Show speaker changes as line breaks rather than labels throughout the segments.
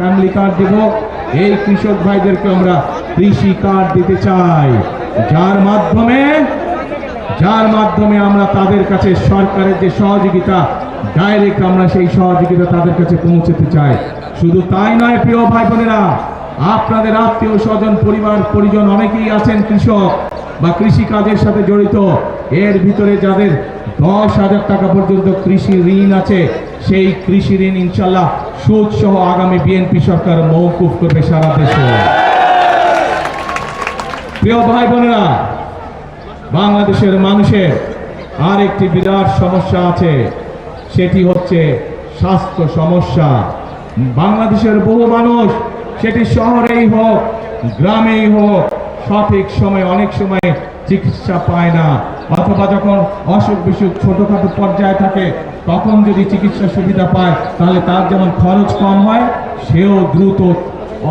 Family card দেব। এই কৃষক ভাইদেরকে আমরা কৃষি কার্ড দিতে চাই, যার মাধ্যমে আমরা তাদের কাছে সরকারের যে সহযোগিতা ডাইরেক্ট আমরা সেই সহযোগিতা তাদের কাছে পৌঁছতে চাই। শুধু তাই নয় প্রিয় ভাই বোনেরা, আপনাদের আত্মীয় স্বজন পরিবার পরিজন অনেকেই আছেন কৃষক বা কৃষি কাজের সাথে জড়িত। এর ভিতরে যাদের 10,000 টাকা পর্যন্ত কৃষি ঋণ আছে, সেই কৃষি ঋণ ইনশাল্লাহ সুদ সহ আগামী বিএনপি সরকার মওকুফ করবে সারা দেশে। প্রিয় ভাই বোনেরা, বাংলাদেশের মানুষের আর একটি বিরাট সমস্যা আছে, সেটি হচ্ছে স্বাস্থ্য সমস্যা। বাংলাদেশের বহু মানুষ, সেটি শহরেই হোক গ্রামেই হোক, সঠিক সময় অনেক সময় চিকিৎসা পায় না, অথবা যখন অসুখ বিসুখ ছোটখাটো পর্যায়ে থাকে তখন যদি চিকিৎসা সুবিধা পায় তাহলে তার যেমন খরচ কম হয়, সেও দ্রুত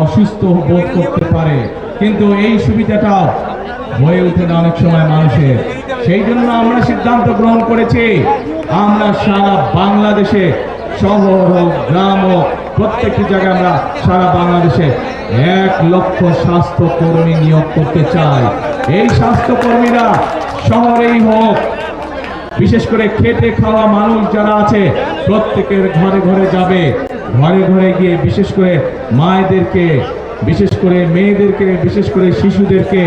অসুস্থ বোধ করতে পারে। কিন্তু এই সুবিধাটাও হয়ে ওঠে না অনেক সময় মানুষের। সেই জন্য আমরা সিদ্ধান্ত গ্রহণ করেছি, আমরা সারা বাংলাদেশে শহর হোক গ্রাম হোক প্রত্যেকটি জায়গায় আমরা সারা বাংলাদেশে 1 লক্ষ স্বাস্থ্যকর্মী নিয়োগ করতে চাই। এই স্বাস্থ্যকর্মীরা শহরেই হোক, বিশেষ করে খেটে খাওয়া মানুষ যারা আছে প্রত্যেকের ঘরে ঘরে যাবে, ঘরে ঘরে গিয়ে বিশেষ করে মায়েদেরকে, বিশেষ করে মেয়েদেরকে, বিশেষ করে শিশুদেরকে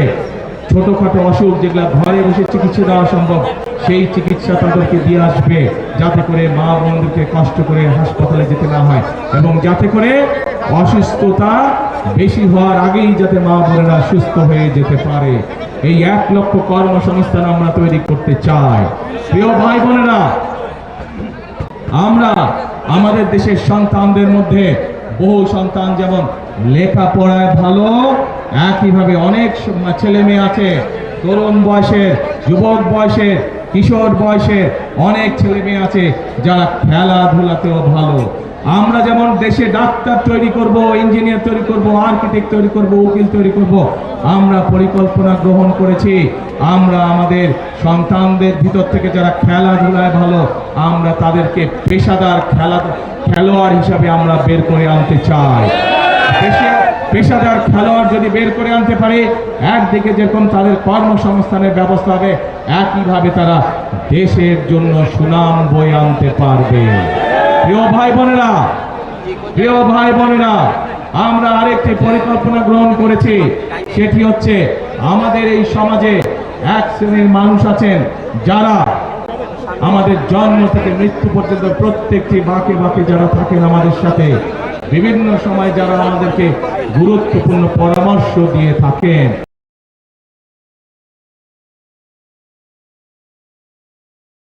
ছোটখাটো অসুখ যেগুলা ঘরে বসে চিকিৎসা দেওয়া সম্ভব সেই চিকিৎসা তাদেরকে দিয়ে আসবে, যাতে করে মা বোনদেরকে কষ্ট করে হাসপাতালে যেতে না হয় এবং যাতে করে অসুস্থতা বেশি হওয়ার আগেই যাতে মা বোনেরা সুস্থ হয়ে যেতে পারে। এই 1 লক্ষ কর্মসংস্থান আমরা তৈরি করতে চাই। প্রিয় ভাই বোনেরা, আমরা আমাদের দেশের সন্তানদের মধ্যে বহু সন্তান যেমন লেখাপড়ায় ভালো, একইভাবে অনেক ছেলে মেয়ে আছে তরুণ বয়সের, যুবক বয়সের, কিশোর বয়সের অনেক ছেলে মেয়ে আছে যারা খেলাধুলাতেও ভালো। আমরা যেমন দেশে ডাক্তার তৈরি করব, ইঞ্জিনিয়ার তৈরি করব, আর্কিটেক্ট তৈরি করব, উকিল তৈরি করব, আমরা পরিকল্পনা গ্রহণ করেছি আমরা আমাদের সন্তানদের ভিতর থেকে যারা খেলাধুলায় ভালো আমরা তাদেরকে পেশাদার খেলোয়াড় হিসাবে আমরা বের করে আনতে চাই। পেশাদার খেলোয়াড় যদি বের করে আনতে পারে, একদিকে যেরকম তাদের কর্মসংস্থানের ব্যবস্থা হবে, একইভাবে তারা দেশের জন্য সুনাম বয়ে আনতে পারবে। প্রিয় ভাই বোনেরা, আমরা আরেকটি পরিকল্পনা গ্রহণ করেছি, সেটি হচ্ছে আমাদের এই সমাজে এক শ্রেণীর মানুষ আছেন যারা আমাদের জন্ম থেকে মৃত্যু পর্যন্ত প্রত্যেকটি বাঁকে বাঁকে যারা থাকেন আমাদের সাথে, বিভিন্ন সময় যারা আমাদেরকে গুরুত্বপূর্ণ পরামর্শ দিয়ে থাকেন।